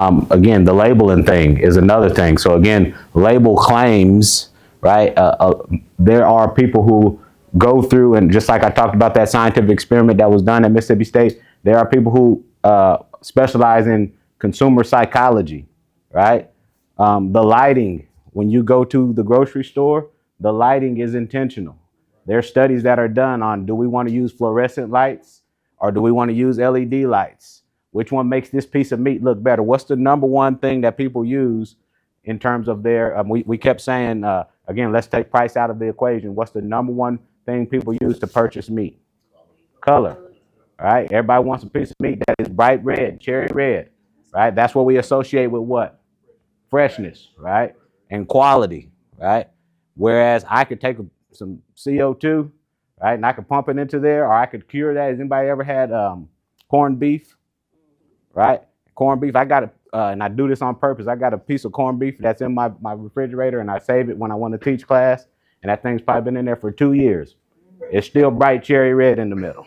Again, the labeling thing is another thing. So again, label claims, right? There are people who go through, and just like I talked about that scientific experiment that was done at Mississippi State, there are people who specialize in consumer psychology, right? The lighting, when you go to the grocery store, the lighting is intentional. There are studies that are done on, do we want to use fluorescent lights or do we want to use LED lights? Which one makes this piece of meat look better? What's the number one thing that people use in terms of their, we kept saying, again, let's take price out of the equation. What's the number one thing people use to purchase meat? Color, right? Everybody wants a piece of meat that is bright red, cherry red, right? That's what we associate with what? Freshness, right? And quality, right? Whereas I could take some CO2, right? And I could pump it into there, or I could cure that. Has anybody ever had corned beef? Right? Corned beef. I got it, and I do this on purpose. I got a piece of corned beef that's in my refrigerator, and I save it when I want to teach class. And that thing's probably been in there for 2 years. It's still bright cherry red in the middle,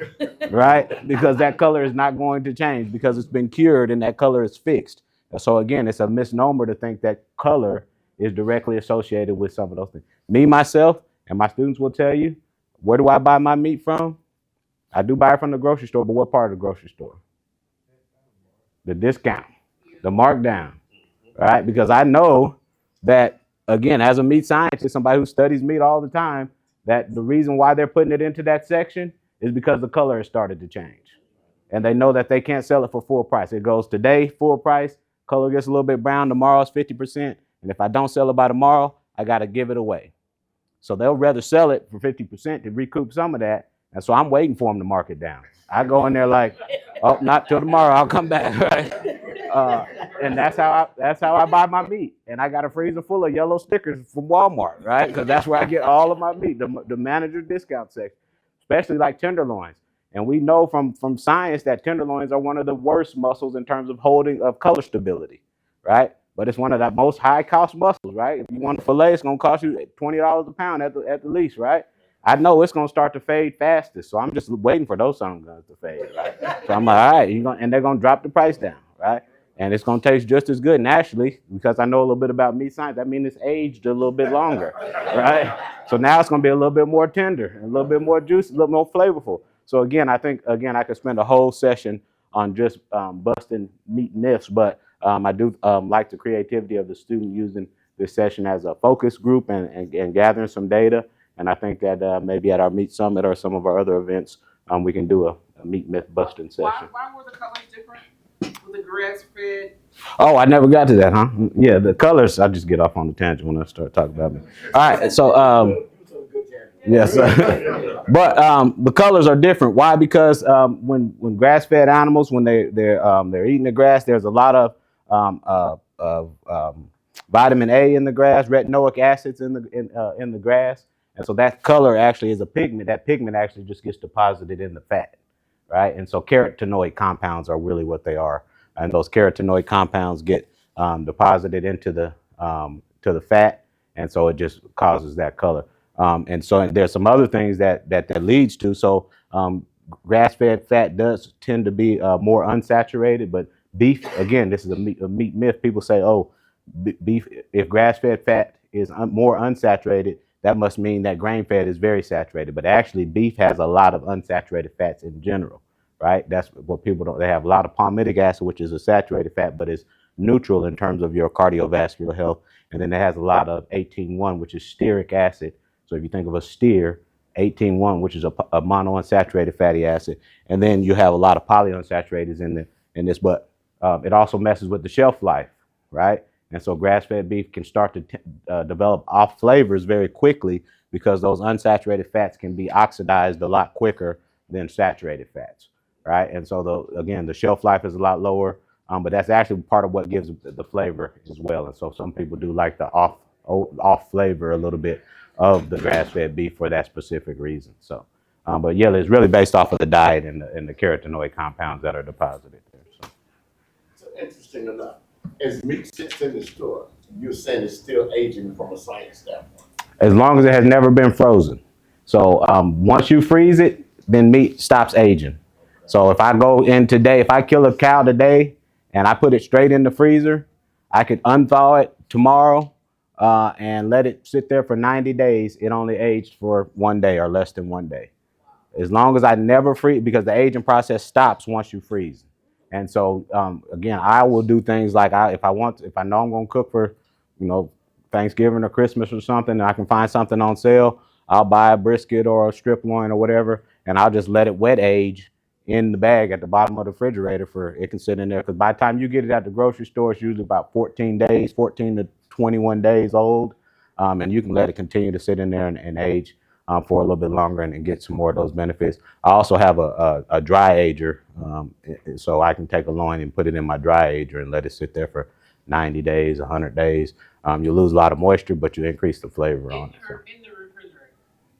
right? Because that color is not going to change because it's been cured and that color is fixed. So again, it's a misnomer to think that color is directly associated with some of those things. Me, myself, and my students will tell you, where do I buy my meat from? I do buy it from the grocery store, but what part of the grocery store? The discount, the markdown, right? Because I know that, again, as a meat scientist, somebody who studies meat all the time, that the reason why they're putting it into that section is because the color has started to change. And they know that they can't sell it for full price. It goes today, full price, color gets a little bit brown, tomorrow it's 50%. And if I don't sell it by tomorrow, I got to give it away. So they'll rather sell it for 50% to recoup some of that. And so I'm waiting for them to mark it down. I go in there like, oh, not till tomorrow, I'll come back, right? And that's how I buy my meat. And I got a freezer full of yellow stickers from Walmart, right? Because that's where I get all of my meat, the manager discount section, especially like tenderloins. And we know from science that tenderloins are one of the worst muscles in terms of holding of color stability, right? But it's one of the most high cost muscles, right? If you want a fillet, it's gonna cost you $20 a pound at the least, right? I know it's gonna start to fade fastest, so I'm just waiting for those sun guns to fade, right? So I'm like, all right, and they're gonna drop the price down, right? And it's gonna taste just as good. And actually, because I know a little bit about meat science, that means it's aged a little bit longer, right? So now it's gonna be a little bit more tender, and a little bit more juicy, a little more flavorful. So again, I think I could spend a whole session on just busting meat myths, but I do like the creativity of the student using this session as a focus group and gathering some data. And I think that maybe at our Meat Summit or some of our other events, we can do a meat myth busting session. Why were the colors different with the grass fed? Oh, I never got to that, huh? Yeah, the colors, I just get off on the tangent when I start talking about it. All right, so yes, but the colors are different. Why? Because when grass-fed animals, when they're eating the grass, there's a lot of vitamin A in the grass, retinoic acids in the grass, and so that color actually is a pigment. That pigment actually just gets deposited in the fat, right? And so carotenoid compounds are really what they are, and those carotenoid compounds get deposited into the fat, and so it just causes that color. And so there's some other things that leads to. So grass-fed fat does tend to be more unsaturated, but beef, again, this is a meat myth. People say, oh, beef, if grass-fed fat is more unsaturated, that must mean that grain-fed is very saturated. But actually, beef has a lot of unsaturated fats in general, right? That's what people don't. They have a lot of palmitic acid, which is a saturated fat, but is neutral in terms of your cardiovascular health. And then it has a lot of 18-1, which is stearic acid. So if you think of a steer, 18-1, which is a monounsaturated fatty acid, and then you have a lot of polyunsaturated in this, but it also messes with the shelf life, right? And so grass-fed beef can start to develop off flavors very quickly because those unsaturated fats can be oxidized a lot quicker than saturated fats, right? And so again, the shelf life is a lot lower, but that's actually part of what gives the flavor as well. And so some people do like the off flavor a little bit of the grass-fed beef for that specific reason. So, but yeah, it's really based off of the diet and the carotenoid compounds that are deposited there. So interesting enough, as meat sits in the store, you're saying it's still aging from a science standpoint. As long as it has never been frozen. So once you freeze it, then meat stops aging. So if I go in today, if I kill a cow today and I put it straight in the freezer, I could unthaw it tomorrow and let it sit there for 90 days. It only aged for 1 day or less than 1 day. As long as I never freeze, because the aging process stops once you freeze. And so, again, I will do things like if I know I'm going to cook for, Thanksgiving or Christmas or something, and I can find something on sale, I'll buy a brisket or a strip loin or whatever, and I'll just let it wet age in the bag at the bottom of the refrigerator it can sit in there. Because by the time you get it at the grocery store, it's usually about 14 to 21 days old. And you can let it continue to sit in there and age for a little bit longer and get some more of those benefits. I also have a dry ager, so I can take a loin and put it in my dry ager and let it sit there for 90 days, 100 days. You lose a lot of moisture, but you increase the flavor on it. So. In the refrigerator.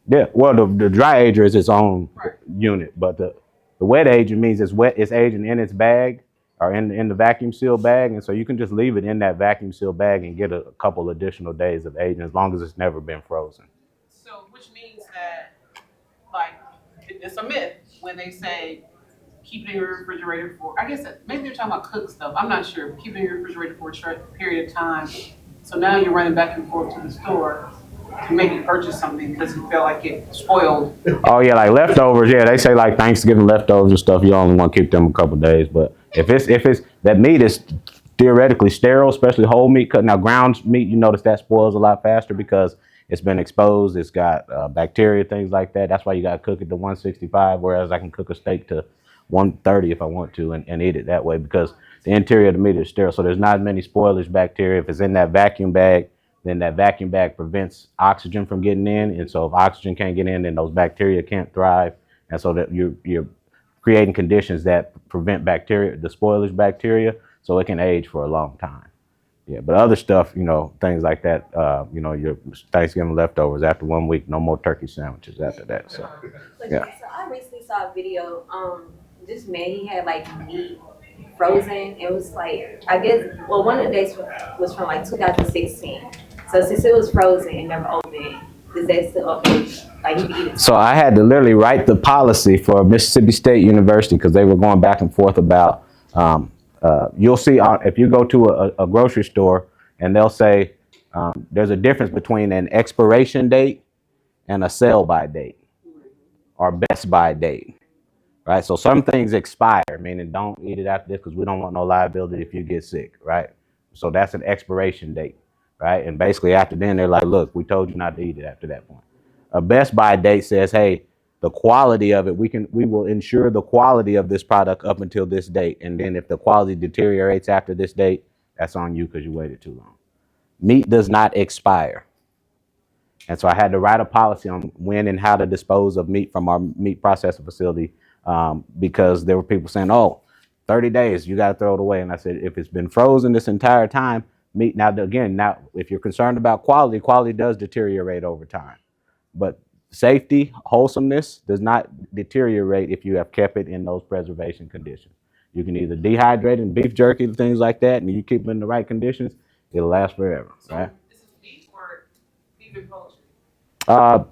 Yeah, well, the dry ager is its own unit, but the wet ager means it's aging in its bag or in the vacuum sealed bag, and so you can just leave it in that vacuum sealed bag and get a couple additional days of aging as long as it's never been frozen. So, which means that, like, it's a myth when they say keep it in your refrigerator for, I guess maybe they're talking about cooked stuff. I'm not sure. Keep it in your refrigerator for a short period of time. So now you're running back and forth to the store to maybe purchase something because you feel like it spoiled. Oh yeah, like leftovers. Yeah, they say like Thanksgiving leftovers and stuff. You only want to keep them a couple days. But if it's that meat is theoretically sterile, especially whole meat. Now ground meat, you notice that spoils a lot faster because it's been exposed. It's got bacteria, things like that. That's why you got to cook it to 165. Whereas I can cook a steak to 130 if I want to and eat it that way because the interior of the meat is sterile. So there's not as many spoilage bacteria. If it's in that vacuum bag, then that vacuum bag prevents oxygen from getting in. And so if oxygen can't get in, then those bacteria can't thrive. And so that you're creating conditions that prevent bacteria, the spoilage bacteria, so it can age for a long time. Yeah, but other stuff, things like that, your Thanksgiving leftovers after 1 week, no more turkey sandwiches after that. So, yeah. So I recently saw a video. This man, he had like meat frozen. It was like, I guess, well, one of the days was from like 2016. So since it was frozen and never opened, is that still okay? Like you can eat it. So I had to literally write the policy for Mississippi State University because they were going back and forth about. You'll see if you go to a grocery store and they'll say there's a difference between an expiration date and a sell by date or best by date. Right, so some things expire, meaning don't eat it after this because we don't want no liability if you get sick, right? So that's an expiration date, right? And basically after then they're like, look, we told you not to eat it after that point. A best by date says, hey, the quality of it, we will ensure the quality of this product up until this date, and then if the quality deteriorates after this date, that's on you because you waited too long. Meat does not expire. And so I had to write a policy on when and how to dispose of meat from our meat processing facility. Because there were people saying, 30 days, you got to throw it away. And I said, if it's been frozen this entire time, meat, now if you're concerned about quality does deteriorate over time. But safety, wholesomeness does not deteriorate if you have kept it in those preservation conditions. You can either dehydrate it in beef jerky and things like that, and you keep it in the right conditions, it'll last forever, right? This is beef or beef and poultry?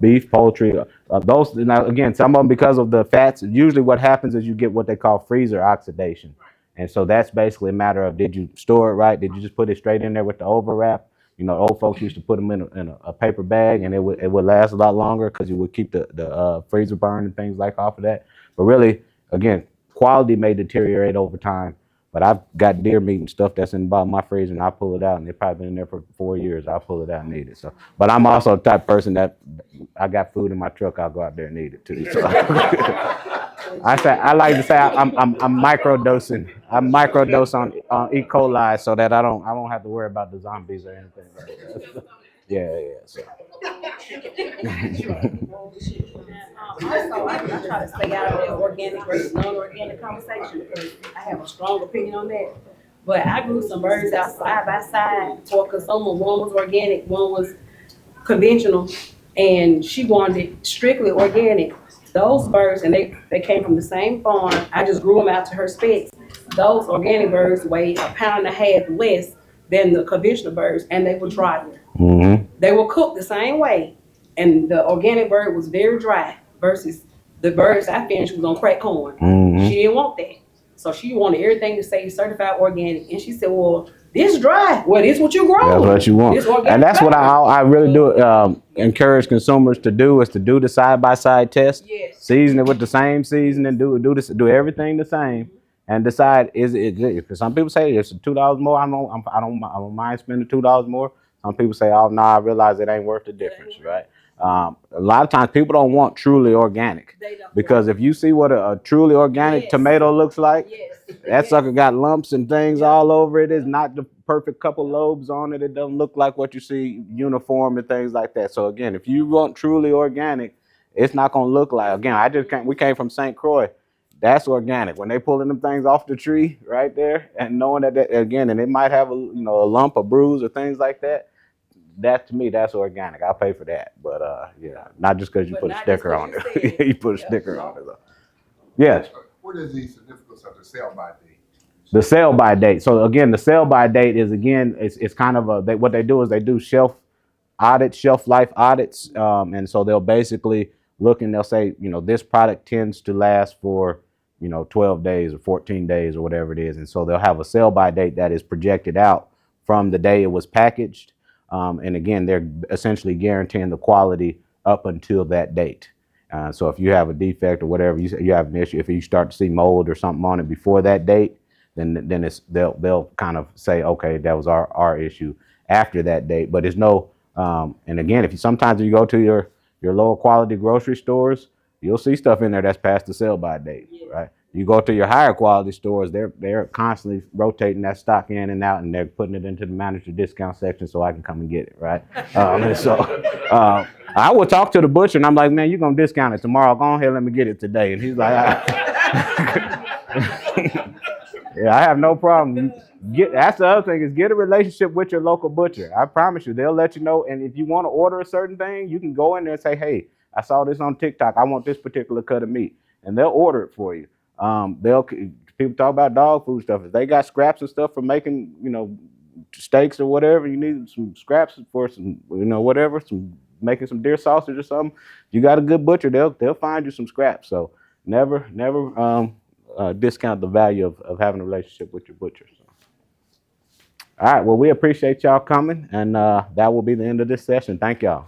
Beef, poultry, those, now again, some of them because of the fats, usually what happens is you get what they call freezer oxidation. And so that's basically a matter of, did you store it right? Did you just put it straight in there with the overwrap? Old folks used to put them in a paper bag and it would last a lot longer because you would keep the freezer burn and things like off of that. But really, again, quality may deteriorate over time. But I've got deer meat and stuff that's in the bottom of my freezer, and I pull it out, and it's probably been in there for 4 years. I'll pull it out and eat it. So, but I'm also the type of person that I got food in my truck, I'll go out there and eat it too. So I like to say I'm microdosing. I'm microdose on E. coli so that I don't have to worry about the zombies or anything like that. Yeah. So. Also, I try to stay out of the organic versus non-organic conversation because I have a strong opinion on that. But I grew some birds out side by side for consumer. One was organic, one was conventional, and she wanted it strictly organic. Those birds, and they came from the same farm. I just grew them out to her specs. Those organic birds weighed 1.5 pounds less than the conventional birds, and they were drier. Mm-hmm. They were cooked the same way, and the organic bird was very dry versus the birds I finished was on crack corn. Mm-hmm. She didn't want that. So she wanted everything to say certified organic. And she said, well, this dry. Well, this what you grow. That's what you want. This organic And that's what fiber. I really do encourage consumers to do, is to do the side-by-side test. Yes. Season it with the same seasoning, do everything the same, and decide, is it good? Because some people say it's $2 more. I don't mind spending $2 more. Some people say, oh no, I realize it ain't worth the difference, right? A lot of times people don't want truly organic, They don't. because if you see what a truly organic Yes. tomato looks like, Yes. that sucker got lumps and things all over it. It's not the perfect couple lobes on it. It doesn't look like what you see uniform and things like that. So again, if you want truly organic, it's not gonna look like, again, we came from St. Croix. That's organic. When they pulling them things off the tree right there, and knowing that again, and it might have a lump, a bruise, or things like that. That, to me, that's organic. I'll pay for that. But yeah, not just because you But put a not sticker just on 'cause it. you said You put a Yeah. sticker on it. Though. Yes. What is the significance of the sell-by date? The sell by date. So again, the sell by date is, again, it's kind of what they do is they do shelf life audits, and so they'll basically look and they'll say, this product tends to last for 12 days or 14 days or whatever it is, and so they'll have a sell by date that is projected out from the day it was packaged, and again, they're essentially guaranteeing the quality up until that date. So if you have a defect or whatever, you have an issue, if you start to see mold or something on it before that date, then they'll kind of say, okay, that was our issue after that date. But there's no, and again, sometimes you go to your lower quality grocery stores, you'll see stuff in there that's past the sell by date, right? You go to your higher quality stores, they're constantly rotating that stock in and out, and they're putting it into the manager discount section so I can come and get it, right? And so I will talk to the butcher and I'm like, man, you're gonna discount it tomorrow. Go ahead, let me get it today. And he's like, yeah, I have no problem. That's the other thing, is get a relationship with your local butcher. I promise you, they'll let you know. And if you want to order a certain thing, you can go in there and say, hey, I saw this on TikTok. I want this particular cut of meat. And they'll order it for you. People talk about dog food stuff. If they got scraps and stuff for making, steaks or whatever, you need some scraps for some, whatever, making some deer sausage or something. You got a good butcher, they'll find you some scraps. So never discount the value of having a relationship with your butcher. So. All right, well, we appreciate y'all coming, and that will be the end of this session. Thank y'all.